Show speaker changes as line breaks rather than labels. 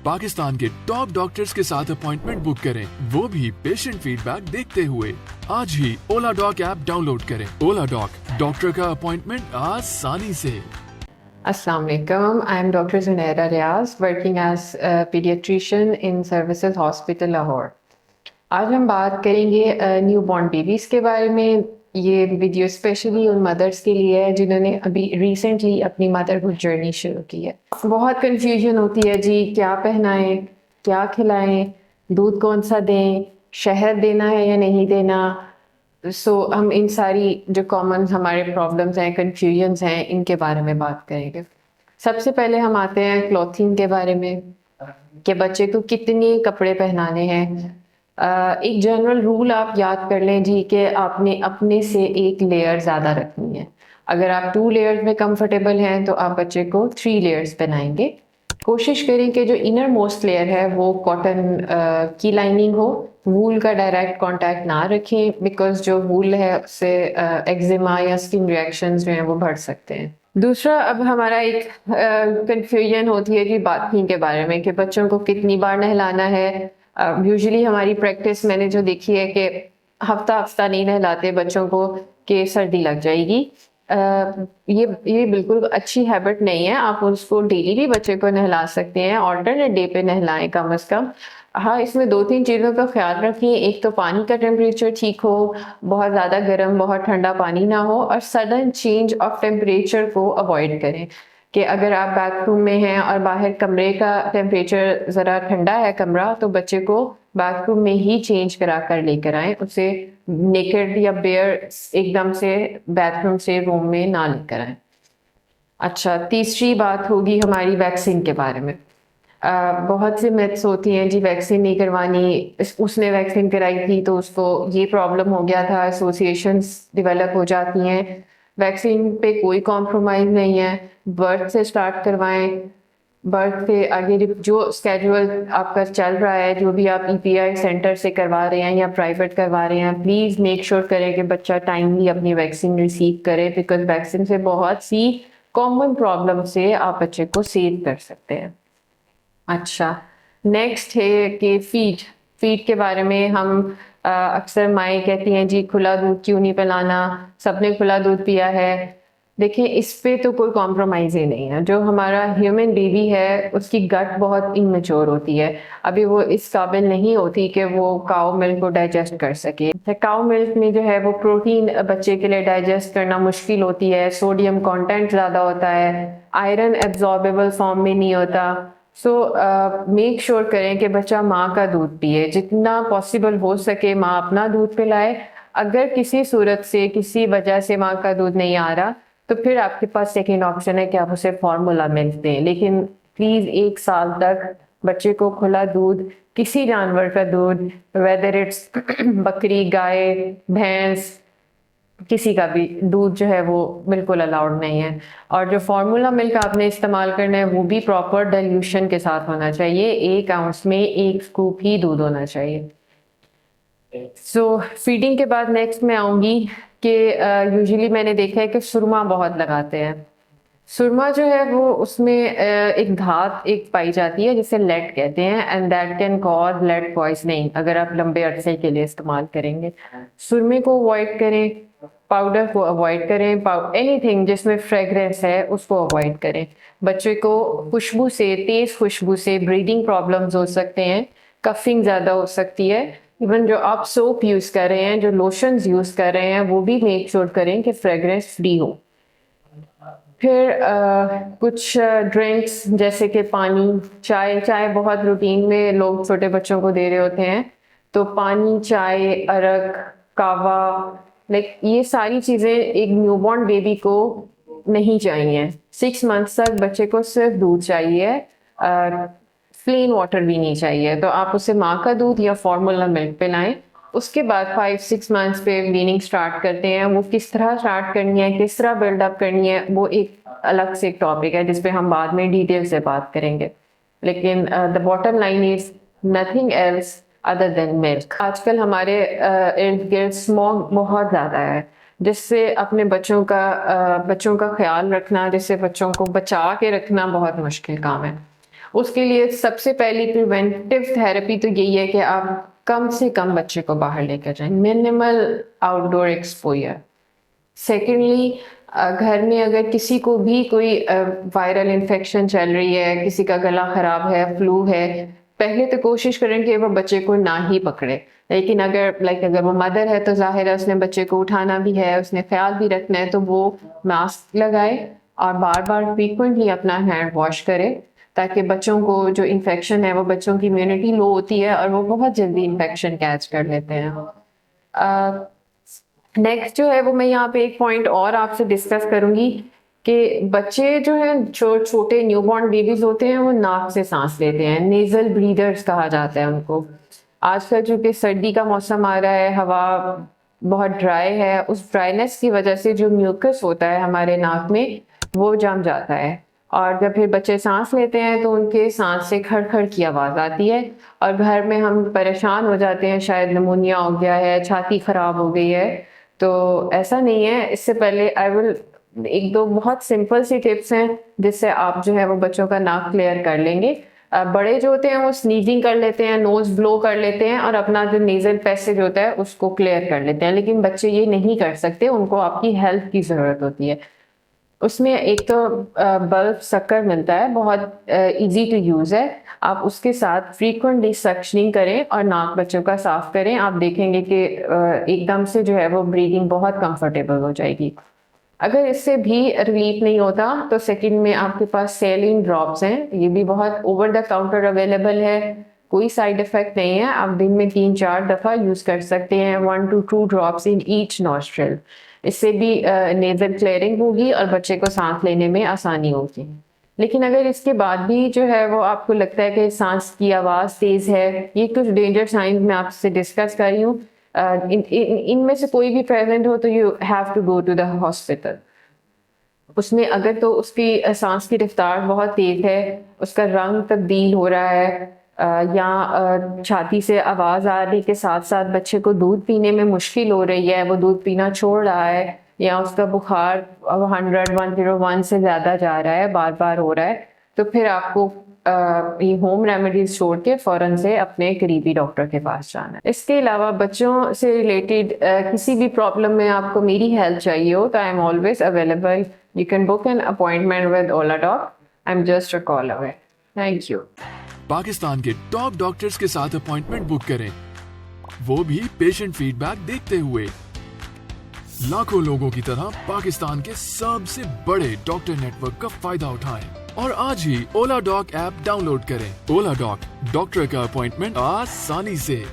पाकिस्तान के top doctors के साथ अपॉइंटमेंट बुक करें, वो भी पेशेंट फीडबैक देखते हुए। आज ही ओला डॉक ऐप डाउनलोड करें। ओला डॉक, डॉक्टर का अपॉइंटमेंट आसानी से।
Assalamu alaikum. I am Dr. Zunaira Riaz, working as a pediatrician in Services Hospital Lahore. आज हम बात करेंगे न्यू बॉर्न बेबीज़ के बारे में। ये वीडियो स्पेशली उन मदर्स के लिए है जिन्होंने अभी रिसेंटली अपनी मदरहुड जर्नी शुरू की है। बहुत कंफ्यूजन होती है जी, क्या पहनाएं, क्या खिलाएं, दूध कौन सा दें, शहद देना है या नहीं देना। हम इन सारी जो कॉमन हमारे प्रॉब्लम्स हैं, कंफ्यूजन्स हैं, इनके बारे में बात करेंगे। सबसे पहले हम आते हैं क्लॉथिंग के बारे में कि बच्चे को कितने कपड़े पहनाने हैं। एक जनरल रूल आप याद कर लें जी कि आपने अपने से एक लेयर ज़्यादा रखनी है। अगर आप 2 लेयर्स में कंफर्टेबल हैं तो आप बच्चे को 3 लेयर्स पहनाएंगे। कोशिश करें कि जो इनर मोस्ट लेयर है वो कॉटन की लाइनिंग हो, वूल का डायरेक्ट कांटेक्ट ना रखें, बिकॉज जो वूल है उससे एक्जिमा या स्किन रिएक्शंस जो हैं वो बढ़ सकते हैं। दूसरा, अब हमारा एक कंफ्यूजन होती है जी बाथिंग के बारे में कि बच्चों को कितनी बार नहलाना है। यूजुअली हमारी प्रैक्टिस मैंने जो देखी है कि हफ्ता हफ्ता नहीं नहलाते बच्चों को कि सर्दी लग जाएगी। ये बिल्कुल अच्छी हैबिट नहीं है। आप उसको डेली भी बच्चे को नहला सकते हैं, ऑल्टरनेट डे पे नहलाएं कम से कम। हाँ, इसमें 2-3 चीज़ों का ख्याल रखिए। एक तो पानी का टेम्परेचर ठीक हो, बहुत ज़्यादा गर्म बहुत ठंडा पानी ना हो, और सडन चेंज ऑफ टेम्परेचर को अवॉइड करें कि अगर आप बाथरूम में हैं और बाहर कमरे का टेम्परेचर ज़रा ठंडा है कमरा, तो बच्चे को बाथरूम में ही चेंज करा कर लेकर आएँ। उसे नेकेड या बेयर एकदम से बाथरूम से रूम में ना लेकर आएँ। अच्छा, तीसरी बात होगी हमारी वैक्सीन के बारे में। बहुत सी मिथ्स होती हैं जी, वैक्सीन नहीं करवानी, उसने वैक्सीन कराई थी तो उसको ये प्रॉब्लम हो गया था, एसोसिएशंस डेवलप हो जाती हैं। वैक्सीन पे कोई कॉम्प्रोमाइज़ नहीं है। बर्थ से स्टार्ट करवाएं, बर्थ से आगे जो स्केड्यूल आपका चल रहा है, जो भी आप ईपीआई सेंटर से करवा रहे हैं या प्राइवेट करवा रहे हैं, प्लीज़ मेक श्योर करें कि बच्चा टाइमली अपनी वैक्सीन रिसीव करे, बिकॉज वैक्सीन से बहुत सी कॉमन प्रॉब्लम से आप बच्चे को सेव कर सकते हैं। अच्छा, नेक्स्ट है कि फीड के बारे में हम अक्सर माएँ कहती हैं जी खुला दूध क्यों नहीं पिलाना, सबने खुला दूध पिया है। देखिए, इस पे तो कोई कॉम्प्रोमाइज़ ही नहीं है। जो हमारा ह्यूमन बेबी है उसकी गट बहुत इमेच्योर होती है, अभी वो इस काबिल नहीं होती कि वो काऊ मिल्क को डाइजेस्ट कर सके। काऊ मिल्क में जो है वो प्रोटीन बच्चे के लिए डाइजेस्ट करना मुश्किल होती है, सोडियम कंटेंट ज़्यादा होता है, आयरन एब्जॉर्बेबल फॉर्म में नहीं होता। मेक श्योर करें कि बच्चा माँ का दूध पिए, जितना पॉसिबल हो सके माँ अपना दूध पिलाए। अगर किसी सूरत से किसी वजह से माँ का दूध नहीं आ रहा तो फिर आपके पास सेकेंड ऑप्शन है कि आप उसे फार्मूला मिल्क दें, लेकिन प्लीज़ 1 साल तक बच्चे को खुला दूध, किसी जानवर का दूध, वेदर इट्स बकरी, गाय, भैंस, किसी का भी दूध जो है वो बिल्कुल अलाउड नहीं है। और जो फार्मूला मिल्क आपने इस्तेमाल करना है वो भी प्रॉपर डाइल्यूशन के साथ होना चाहिए। 1 आउंस में 1 स्कूप ही दूध होना चाहिए। फीडिंग के बाद नेक्स्ट मैं आऊँगी कि यूजुअली मैंने देखा है कि सुरमा बहुत लगाते हैं। सुरमा जो है वो उसमें एक धात पाई जाती है जिसे लेड कहते हैं, and that can cause lead poisoning अगर आप लंबे अरसे के लिए इस्तेमाल करेंगे। सुरमे को अवॉइड करें, पाउडर को अवॉइड करें, एनीथिंग जिसमें फ्रेगरेंस है उसको अवॉइड करें। बच्चे को खुशबू से, तेज़ खुशबू से ब्रीदिंग प्रॉब्लम्स हो सकते हैं, कफिंग ज़्यादा हो सकती है। इवन जो आप सोप यूज़ कर रहे हैं, जो लोशंस यूज़ कर रहे हैं, वो भी मेक श्योर करें कि फ्रेगरेंस फ्री हो। फिर कुछ ड्रिंक्स जैसे कि पानी, चाय बहुत रूटीन में लोग छोटे बच्चों को दे रहे होते हैं, तो पानी, चाय, अरक, कावा, लाइक ये सारी चीज़ें एक न्यूबॉर्न बेबी को नहीं चाहिए। 6 मंथ्स तक बच्चे को सिर्फ दूध चाहिए, प्लेन वाटर भी नहीं चाहिए। तो आप उसे माँ का दूध या फार्मूला मिल्क पिलाएं। उसके बाद 5-6 मंथ्स पे वीनिंग स्टार्ट करते हैं। वो किस तरह स्टार्ट करनी है, किस तरह बिल्डअप करनी है, वो एक अलग से एक टॉपिक है जिस पे हम बाद में डिटेल से बात करेंगे। लेकिन the bottom line is nothing else other than milk. आजकल हमारे इर्द गिर्द स्मॉग बहुत ज़्यादा है, जिससे अपने बच्चों का ख्याल रखना, जिससे बच्चों को बचा के रखना बहुत मुश्किल काम है। उसके लिए सबसे पहली प्रिवेंटिव थेरेपी तो यही है कि आप कम से कम बच्चे को बाहर लेकर जाएं, मिनिमल आउटडोर एक्सपोजर। सेकेंडली, घर में अगर किसी को भी कोई वायरल इन्फेक्शन चल रही है, किसी का गला खराब है, फ्लू है, पहले तो कोशिश करें कि वो बच्चे को ना ही पकड़े। लेकिन अगर वो मदर है तो जाहिर है उसने बच्चे को उठाना भी है, उसने ख्याल भी रखना है, तो वो मास्क लगाए और बार बार फ्रीक्वेंटली अपना हैंड वॉश करे, ताकि बच्चों को जो इन्फेक्शन है, वो बच्चों की इम्यूनिटी लो होती है और वो बहुत जल्दी इन्फेक्शन कैच कर लेते हैं। नेक्स्ट जो है वो मैं यहाँ पे एक पॉइंट और आपसे डिस्कस करूंगी कि बच्चे जो हैं, जो छोटे न्यूबॉर्न बेबीज होते हैं, वो नाक से सांस लेते हैं, नेजल ब्रीदर्स कहा जाता है उनको। आजकल चूंकि सर्दी का मौसम आ रहा है, हवा बहुत ड्राई है, उस ड्राइनेस की वजह से जो म्यूकस होता है हमारे नाक में वो जम जाता है, और जब फिर बच्चे सांस लेते हैं तो उनके सांस से खड़ की आवाज़ आती है, और घर में हम परेशान हो जाते हैं, शायद निमोनिया हो गया है, छाती ख़राब हो गई है। तो ऐसा नहीं है। इससे पहले एक दो बहुत सिंपल सी टिप्स हैं जिससे आप जो है वो बच्चों का नाक क्लियर कर लेंगे। बड़े जो होते हैं वो स्नीजिंग कर लेते हैं, नोज ब्लो कर लेते हैं और अपना जो नेजल पैसेज होता है उसको क्लियर कर लेते हैं, लेकिन बच्चे ये नहीं कर सकते, उनको आपकी हेल्प की ज़रूरत होती है। उसमें एक तो बल्ब शक्कर मिलता है, बहुत इजी टू यूज़ है, आप उसके साथ फ्रीक्वेंटली सक्शनिंग करें और नाक बच्चों का साफ करें, आप देखेंगे कि एकदम से जो है वो ब्रीदिंग बहुत कंफर्टेबल हो जाएगी। अगर इससे भी रिलीफ नहीं होता तो सेकंड में आपके पास सेलिन ड्रॉप्स हैं, ये भी बहुत ओवर द काउंटर अवेलेबल है, कोई साइड इफेक्ट नहीं है, आप दिन में 3-4 दफ़ा यूज़ कर सकते हैं, 1 to 2 drops in each nostril. इससे भी नेजल क्लियरिंग होगी और बच्चे को सांस लेने में आसानी होगी। लेकिन अगर इसके बाद भी जो है वो आपको लगता है कि सांस की आवाज़ तेज़ है, ये कुछ डेंजर साइंस मैं आपसे डिस्कस कर रही हूँ, इनमें से कोई भी प्रेजेंट हो तो you have to go to the hospital. उसमें अगर तो उसकी सांस की रफ्तार बहुत तेज़ है, उसका रंग तब्दील हो रहा है, या छाती से आवाज़ आने के साथ साथ बच्चे को दूध पीने में मुश्किल हो रही है, वो दूध पीना छोड़ रहा है, या उसका बुखार 101 से ज़्यादा जा रहा है, बार बार हो रहा है, तो फिर आपको ये होम रेमेडीज छोड़ के फ़ौरन से अपने करीबी डॉक्टर के पास जाना है। इसके अलावा बच्चों से रिलेटेड किसी भी प्रॉब्लम में आपको मेरी हेल्प चाहिए हो तो I am always available. You can book an appointment with Ola doc, I am just a call away. Thank you.
Pakistan के टॉप डॉक्टर्स के साथ अपॉइंटमेंट बुक करें, वो भी पेशेंट फीडबैक देखते हुए। लाखों लोगों की तरह पाकिस्तान के सबसे बड़े डॉक्टर नेटवर्क का फायदा उठाएं और आज ही ओला डॉक ऐप डाउनलोड करें। ओला डॉक, डॉक्टर का अपॉइंटमेंट आसानी से।